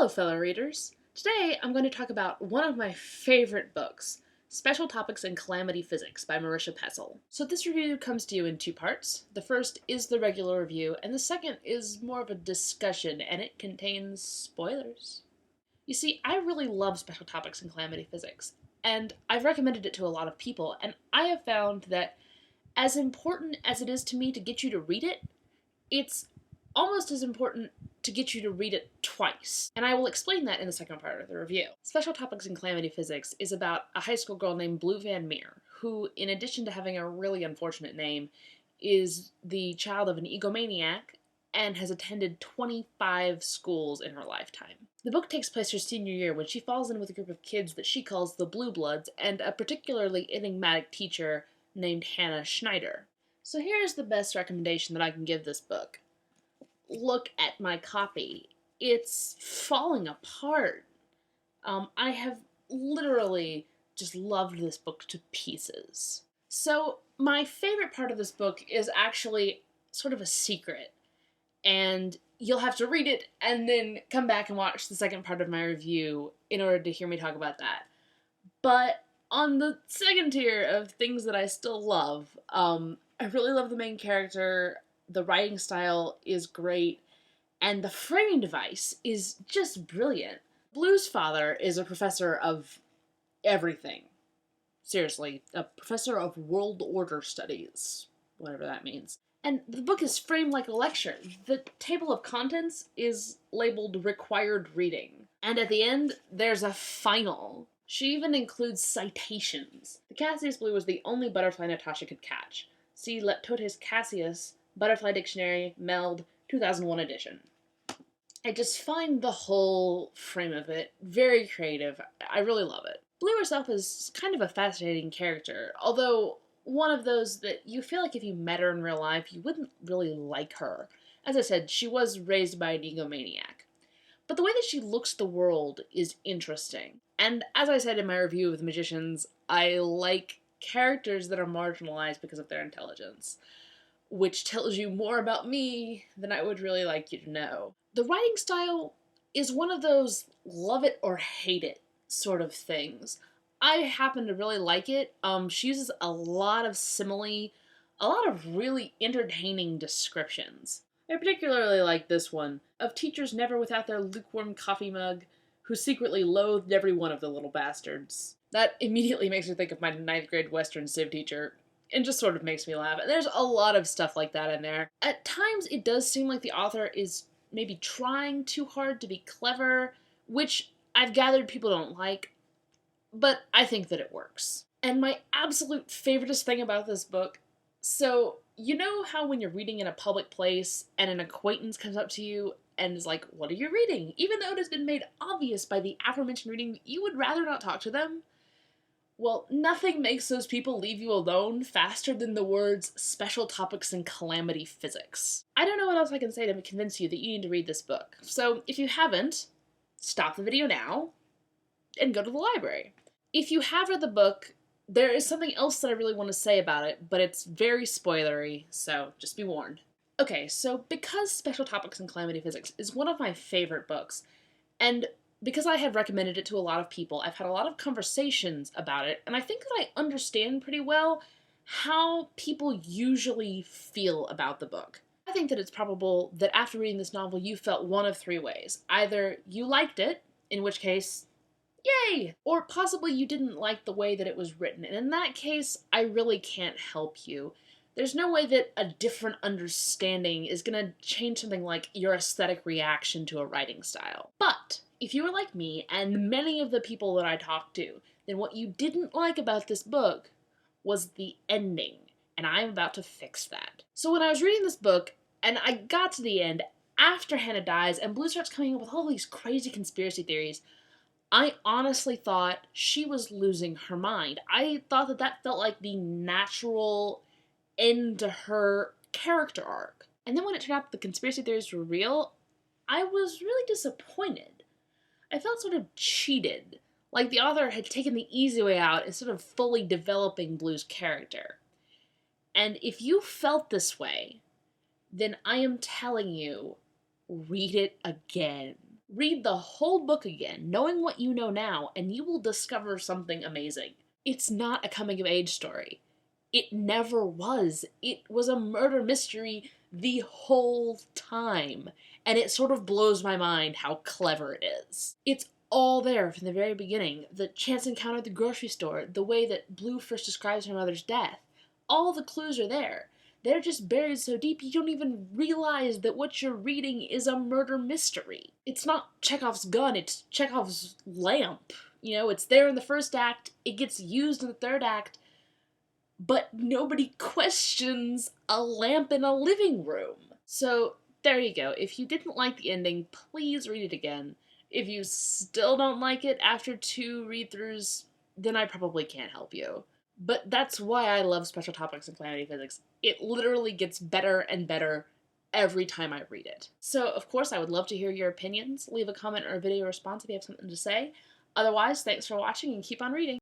Hello, fellow readers. Today I'm going to talk about one of my favorite books, Special Topics in Calamity Physics by Marisha Pessl. So this review comes to you in two parts. The first is the regular review, and the second is more of a discussion, and it contains spoilers. You see, I really love Special Topics in Calamity Physics, and I've recommended it to a lot of people, and I have found that as important as it is to me to get you to read it, it's almost as important to get you to read it twice. And I will explain that in the second part of the review. Special Topics in Calamity Physics is about a high school girl named Blue Van Meer, who, in addition to having a really unfortunate name, is the child of an egomaniac and has attended 25 schools in her lifetime. The book takes place her senior year when she falls in with a group of kids that she calls the Blue Bloods and a particularly enigmatic teacher named Hannah Schneider. So here's the best recommendation that I can give this book. Look at my copy. It's falling apart. I have literally just loved this book to pieces. So my favorite part of this book is actually sort of a secret, and you'll have to read it and then come back and watch the second part of my review in order to hear me talk about that. But on the second tier of things that I still love, I really love the main character. The writing style is great, and the framing device is just brilliant. Blue's father is a professor of everything. Seriously, a professor of world order studies, whatever that means. And the book is framed like a lecture. The table of contents is labeled required reading. And at the end, there's a final. She even includes citations. The Cassius Blue was the only butterfly Natasha could catch. See Leptotes Cassius, Butterfly Dictionary, Meld, 2001 edition. I just find the whole frame of it very creative. I really love it. Blue herself is kind of a fascinating character, although one of those that you feel like if you met her in real life, you wouldn't really like her. As I said, she was raised by an egomaniac. But the way that she looks at the world is interesting. And as I said in my review of The Magicians, I like characters that are marginalized because of their intelligence, which tells you more about me than I would really like you to know. The writing style is one of those love it or hate it sort of things. I happen to really like it. She uses a lot of simile, a lot of really entertaining descriptions. I particularly like this one, of teachers never without their lukewarm coffee mug, who secretly loathed every one of the little bastards. That immediately makes me think of my 9th grade Western Civ teacher. It just sort of makes me laugh. And there's a lot of stuff like that in there. At times, it does seem like the author is maybe trying too hard to be clever, which I've gathered people don't like, but I think that it works. And my absolute favoriteest thing about this book, so you know how when you're reading in a public place and an acquaintance comes up to you and is like, what are you reading? Even though it has been made obvious by the aforementioned reading, you would rather not talk to them. Well, nothing makes those people leave you alone faster than the words Special Topics in Calamity Physics. I don't know what else I can say to convince you that you need to read this book. So if you haven't, stop the video now and go to the library. If you have read the book, there is something else that I really want to say about it, but it's very spoilery, so just be warned. Okay, so because Special Topics in Calamity Physics is one of my favorite books, and because I have recommended it to a lot of people, I've had a lot of conversations about it, and I think that I understand pretty well how people usually feel about the book. I think that it's probable that after reading this novel you felt one of three ways. Either you liked it, in which case, yay! Or possibly you didn't like the way that it was written, and in that case, I really can't help you. There's no way that a different understanding is going to change something like your aesthetic reaction to a writing style. But if you were like me, and many of the people that I talked to, then what you didn't like about this book was the ending, and I'm about to fix that. So when I was reading this book, and I got to the end, after Hannah dies, and Blue starts coming up with all these crazy conspiracy theories, I honestly thought she was losing her mind. I thought that that felt like the natural end to her character arc. And then when it turned out that the conspiracy theories were real, I was really disappointed. I felt sort of cheated, like the author had taken the easy way out instead of fully developing Blue's character. And if you felt this way, then I am telling you, read it again. Read the whole book again, knowing what you know now, and you will discover something amazing. It's not a coming-of-age story. It never was. It was a murder mystery the whole time. And it sort of blows my mind how clever it is. It's all there from the very beginning. The chance encounter at the grocery store, the way that Blue first describes her mother's death. All the clues are there. They're just buried so deep you don't even realize that what you're reading is a murder mystery. It's not Chekhov's gun, it's Chekhov's lamp. You know, it's there in the first act, it gets used in the third act, but nobody questions a lamp in a living room. So, there you go. If you didn't like the ending, please read it again. If you still don't like it after 2 read-throughs, then I probably can't help you. But that's why I love Special Topics in Calamity Physics. It literally gets better and better every time I read it. So, of course, I would love to hear your opinions. Leave a comment or a video response if you have something to say. Otherwise, thanks for watching and keep on reading.